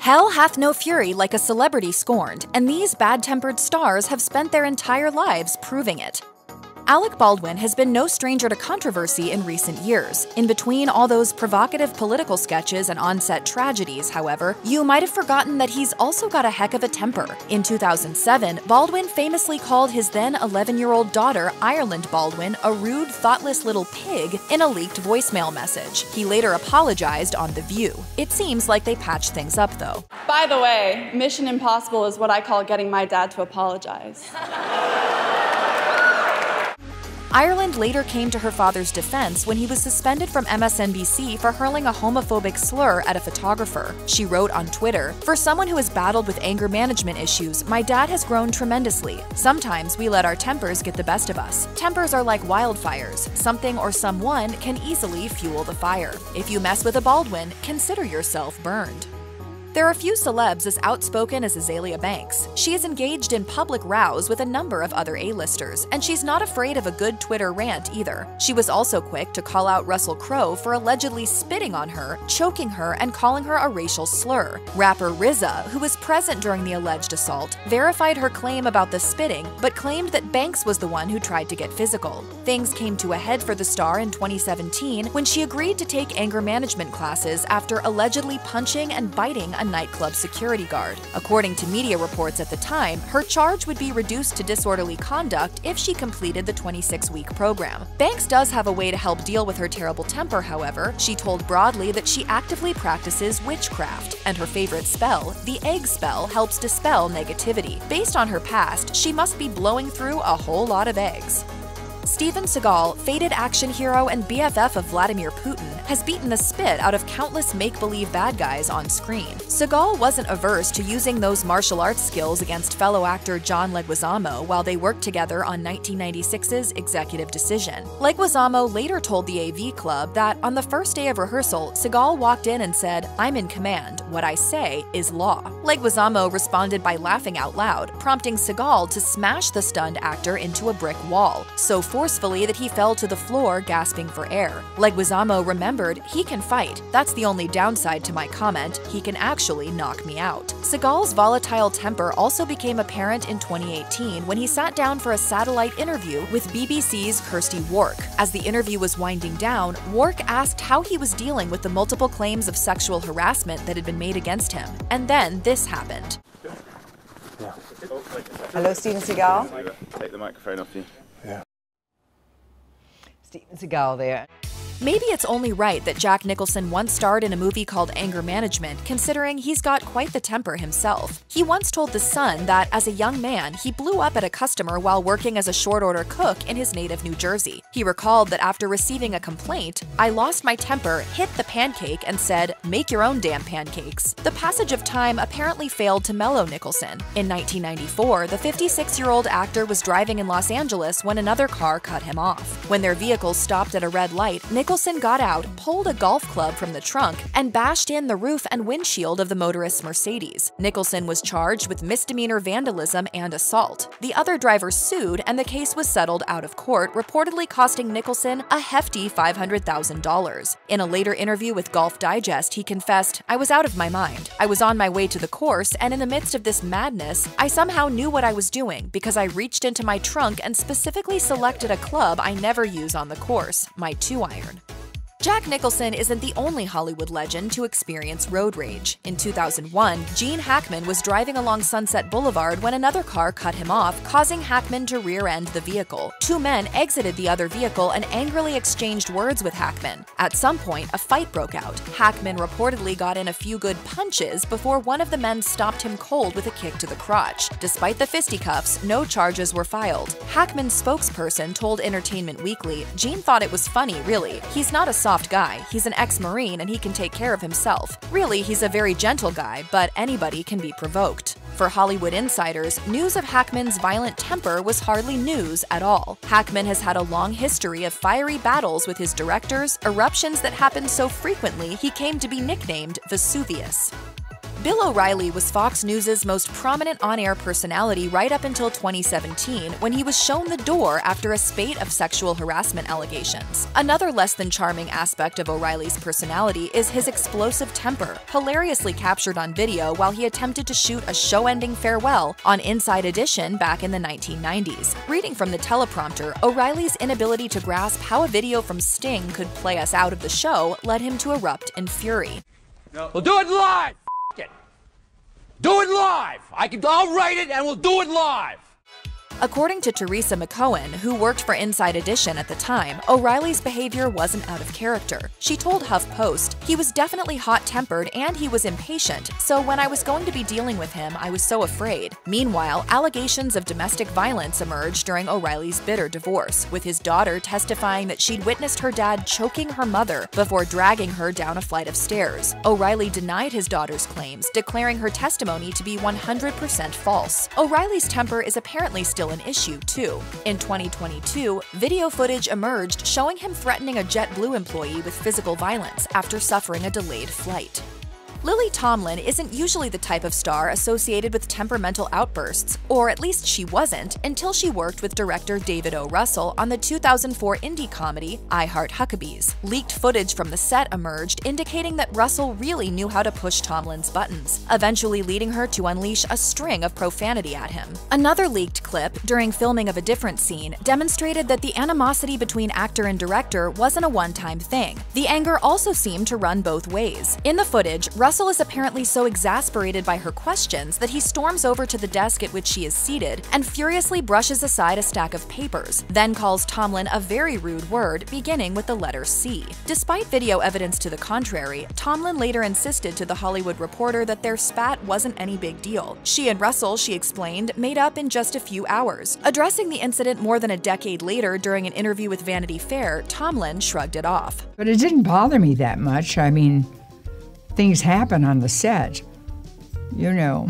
Hell hath no fury like a celebrity scorned, and these bad-tempered stars have spent their entire lives proving it. Alec Baldwin has been no stranger to controversy in recent years. In between all those provocative political sketches and on-set tragedies, however, you might have forgotten that he's also got a heck of a temper. In 2007, Baldwin famously called his then 11-year-old daughter, Ireland Baldwin, a rude, thoughtless little pig in a leaked voicemail message. He later apologized on The View. It seems like they patched things up, though. By the way, Mission Impossible is what I call getting my dad to apologize. Ireland later came to her father's defense when he was suspended from MSNBC for hurling a homophobic slur at a photographer. She wrote on Twitter, "For someone who has battled with anger management issues, my dad has grown tremendously. Sometimes we let our tempers get the best of us. Tempers are like wildfires. Something or someone can easily fuel the fire. If you mess with a Baldwin, consider yourself burned." There are few celebs as outspoken as Azealia Banks. She is engaged in public rows with a number of other A-listers, and she's not afraid of a good Twitter rant either. She was also quick to call out Russell Crowe for allegedly spitting on her, choking her, and calling her a racial slur. Rapper RZA, who was present during the alleged assault, verified her claim about the spitting, but claimed that Banks was the one who tried to get physical. Things came to a head for the star in 2017 when she agreed to take anger management classes after allegedly punching and biting a nightclub security guard. According to media reports at the time, her charge would be reduced to disorderly conduct if she completed the 26-week program. Banks does have a way to help deal with her terrible temper, however. She told Broadly that she actively practices witchcraft, and her favorite spell, the egg spell, helps dispel negativity. Based on her past, she must be blowing through a whole lot of eggs. Steven Seagal, fated action hero and BFF of Vladimir Putin, has beaten the spit out of countless make-believe bad guys on screen. Seagal wasn't averse to using those martial arts skills against fellow actor John Leguizamo while they worked together on 1996's Executive Decision. Leguizamo later told the AV Club that on the first day of rehearsal, Seagal walked in and said, "I'm in command. What I say is law." Leguizamo responded by laughing out loud, prompting Seagal to smash the stunned actor into a brick wall, so forcefully that he fell to the floor gasping for air. Leguizamo remembered, "He can fight. That's the only downside to my comment. He can actually knock me out." Seagal's volatile temper also became apparent in 2018 when he sat down for a satellite interview with BBC's Kirsty Wark. As the interview was winding down, Wark asked how he was dealing with the multiple claims of sexual harassment that had been made against him. And then this happened. Hello, Steven Seagal. Take the microphone off you. Steven Seagal there. Maybe it's only right that Jack Nicholson once starred in a movie called Anger Management, considering he's got quite the temper himself. He once told The Sun that, as a young man, he blew up at a customer while working as a short-order cook in his native New Jersey. He recalled that after receiving a complaint, "I lost my temper, hit the pancake, and said, 'Make your own damn pancakes.'" The passage of time apparently failed to mellow Nicholson. In 1994, the 56-year-old actor was driving in Los Angeles when another car cut him off. When their vehicles stopped at a red light, Nicholson got out, pulled a golf club from the trunk, and bashed in the roof and windshield of the motorist's Mercedes. Nicholson was charged with misdemeanor vandalism and assault. The other driver sued, and the case was settled out of court, reportedly costing Nicholson a hefty $500,000. In a later interview with Golf Digest, he confessed, "I was out of my mind. I was on my way to the course, and in the midst of this madness, I somehow knew what I was doing because I reached into my trunk and specifically selected a club I never use on the course, my 2-iron. Jack Nicholson isn't the only Hollywood legend to experience road rage. In 2001, Gene Hackman was driving along Sunset Boulevard when another car cut him off, causing Hackman to rear-end the vehicle. Two men exited the other vehicle and angrily exchanged words with Hackman. At some point, a fight broke out. Hackman reportedly got in a few good punches before one of the men stopped him cold with a kick to the crotch. Despite the fisticuffs, no charges were filed. Hackman's spokesperson told Entertainment Weekly, "Gene thought it was funny, really. He's not a soft guy. He's an ex-Marine and he can take care of himself. Really, he's a very gentle guy, but anybody can be provoked." For Hollywood insiders, news of Hackman's violent temper was hardly news at all. Hackman has had a long history of fiery battles with his directors, eruptions that happened so frequently he came to be nicknamed Vesuvius. Bill O'Reilly was Fox News' most prominent on-air personality right up until 2017, when he was shown the door after a spate of sexual harassment allegations. Another less than charming aspect of O'Reilly's personality is his explosive temper, hilariously captured on video while he attempted to shoot a show-ending farewell on Inside Edition back in the 1990s. Reading from the teleprompter, O'Reilly's inability to grasp how a video from Sting could play us out of the show led him to erupt in fury. We'll do it live! It. Do it live! I'll write it and we'll do it live! According to Teresa McCohen, who worked for Inside Edition at the time, O'Reilly's behavior wasn't out of character. She told HuffPost, "He was definitely hot-tempered and he was impatient, so when I was going to be dealing with him, I was so afraid." Meanwhile, allegations of domestic violence emerged during O'Reilly's bitter divorce, with his daughter testifying that she'd witnessed her dad choking her mother before dragging her down a flight of stairs. O'Reilly denied his daughter's claims, declaring her testimony to be 100% false. O'Reilly's temper is apparently still an issue, too. In 2022, video footage emerged showing him threatening a JetBlue employee with physical violence after suffering a delayed flight. Lily Tomlin isn't usually the type of star associated with temperamental outbursts, or at least she wasn't, until she worked with director David O. Russell on the 2004 indie comedy I Heart Huckabees. Leaked footage from the set emerged indicating that Russell really knew how to push Tomlin's buttons, eventually leading her to unleash a string of profanity at him. Another leaked clip, during filming of a different scene, demonstrated that the animosity between actor and director wasn't a one-time thing. The anger also seemed to run both ways. In the footage, Russell is apparently so exasperated by her questions that he storms over to the desk at which she is seated and furiously brushes aside a stack of papers, then calls Tomlin a very rude word beginning with the letter C. Despite video evidence to the contrary, Tomlin later insisted to The Hollywood Reporter that their spat wasn't any big deal. She and Russell, she explained, made up in just a few hours. Addressing the incident more than a decade later during an interview with Vanity Fair, Tomlin shrugged it off. But it didn't bother me that much. I mean, things happen on the set, you know.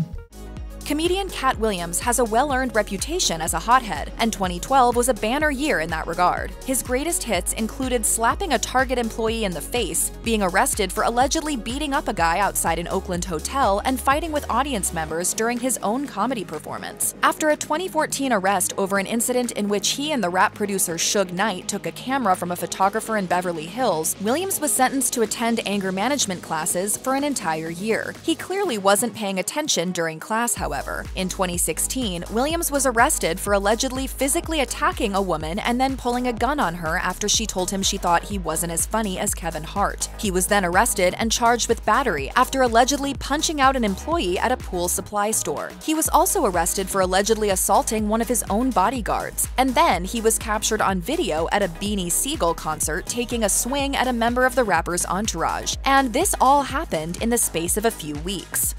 Comedian Katt Williams has a well-earned reputation as a hothead, and 2012 was a banner year in that regard. His greatest hits included slapping a Target employee in the face, being arrested for allegedly beating up a guy outside an Oakland hotel, and fighting with audience members during his own comedy performance. After a 2014 arrest over an incident in which he and the rap producer Suge Knight took a camera from a photographer in Beverly Hills, Williams was sentenced to attend anger management classes for an entire year. He clearly wasn't paying attention during class, however. In 2016, Williams was arrested for allegedly physically attacking a woman and then pulling a gun on her after she told him she thought he wasn't as funny as Kevin Hart. He was then arrested and charged with battery after allegedly punching out an employee at a pool supply store. He was also arrested for allegedly assaulting one of his own bodyguards. And then he was captured on video at a Beanie Seagal concert taking a swing at a member of the rapper's entourage. And this all happened in the space of a few weeks.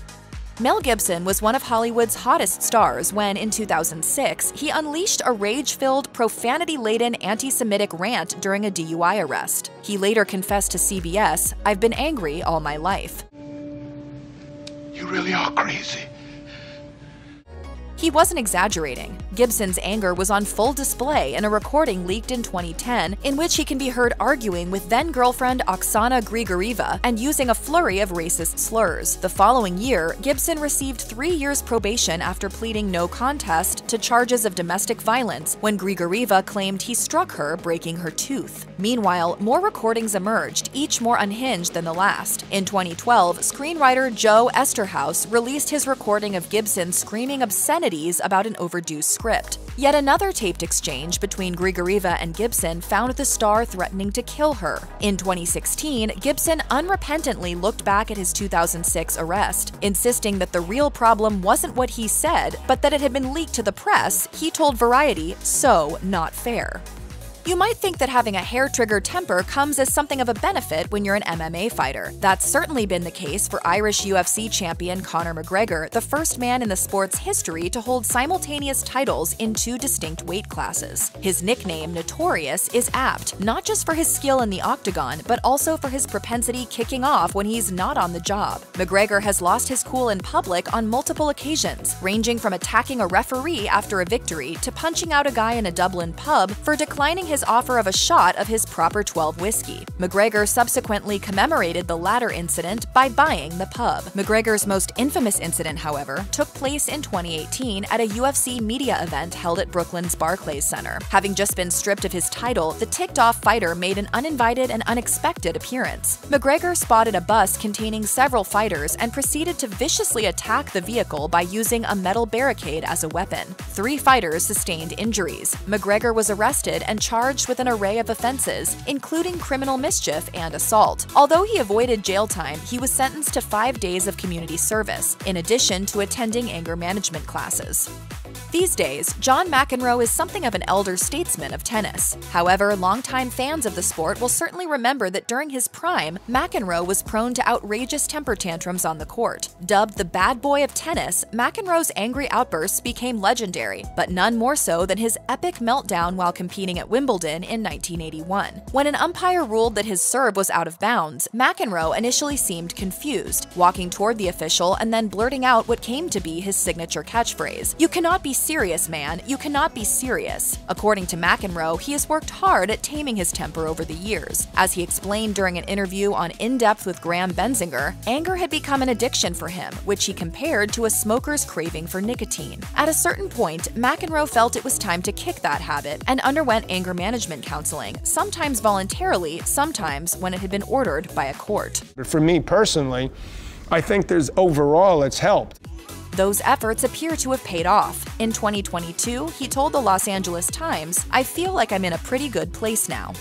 Mel Gibson was one of Hollywood's hottest stars when, in 2006, he unleashed a rage-filled, profanity-laden anti-Semitic rant during a DUI arrest. He later confessed to CBS, "I've been angry all my life." You really are crazy. He wasn't exaggerating. Gibson's anger was on full display in a recording leaked in 2010 in which he can be heard arguing with then-girlfriend Oksana Grigorieva and using a flurry of racist slurs. The following year, Gibson received 3 years probation after pleading no contest to charges of domestic violence when Grigorieva claimed he struck her, breaking her tooth. Meanwhile, more recordings emerged, each more unhinged than the last. In 2012, screenwriter Joe Esterhaus released his recording of Gibson screaming obscenities about an overdue script. Yet another taped exchange between Grigorieva and Gibson found the star threatening to kill her. In 2016, Gibson unrepentantly looked back at his 2006 arrest, insisting that the real problem wasn't what he said, but that it had been leaked to the press. He told Variety, "So not fair." You might think that having a hair-trigger temper comes as something of a benefit when you're an MMA fighter. That's certainly been the case for Irish UFC champion Conor McGregor, the first man in the sport's history to hold simultaneous titles in 2 distinct weight classes. His nickname, Notorious, is apt, not just for his skill in the octagon, but also for his propensity kicking off when he's not on the job. McGregor has lost his cool in public on multiple occasions, ranging from attacking a referee after a victory to punching out a guy in a Dublin pub for declining his his offer of a shot of his Proper 12 whiskey. McGregor subsequently commemorated the latter incident by buying the pub. McGregor's most infamous incident, however, took place in 2018 at a UFC media event held at Brooklyn's Barclays Center. Having just been stripped of his title, the ticked-off fighter made an uninvited and unexpected appearance. McGregor spotted a bus containing several fighters and proceeded to viciously attack the vehicle by using a metal barricade as a weapon. 3 fighters sustained injuries. McGregor was arrested and charged with an array of offenses, including criminal mischief and assault. Although he avoided jail time, he was sentenced to 5 days of community service, in addition to attending anger management classes. These days, John McEnroe is something of an elder statesman of tennis. However, longtime fans of the sport will certainly remember that during his prime, McEnroe was prone to outrageous temper tantrums on the court. Dubbed the bad boy of tennis, McEnroe's angry outbursts became legendary, but none more so than his epic meltdown while competing at Wimbledon in 1981. When an umpire ruled that his serve was out of bounds, McEnroe initially seemed confused, walking toward the official and then blurting out what came to be his signature catchphrase, "You cannot be serious, man. You cannot be serious." According to McEnroe, he has worked hard at taming his temper over the years. As he explained during an interview on In Depth with Graham Benzinger, anger had become an addiction for him, which he compared to a smoker's craving for nicotine. At a certain point, McEnroe felt it was time to kick that habit and underwent anger management counseling, sometimes voluntarily, sometimes when it had been ordered by a court. For me personally, I think overall it's helped. Those efforts appear to have paid off. In 2022, he told the Los Angeles Times, "I feel like I'm in a pretty good place now."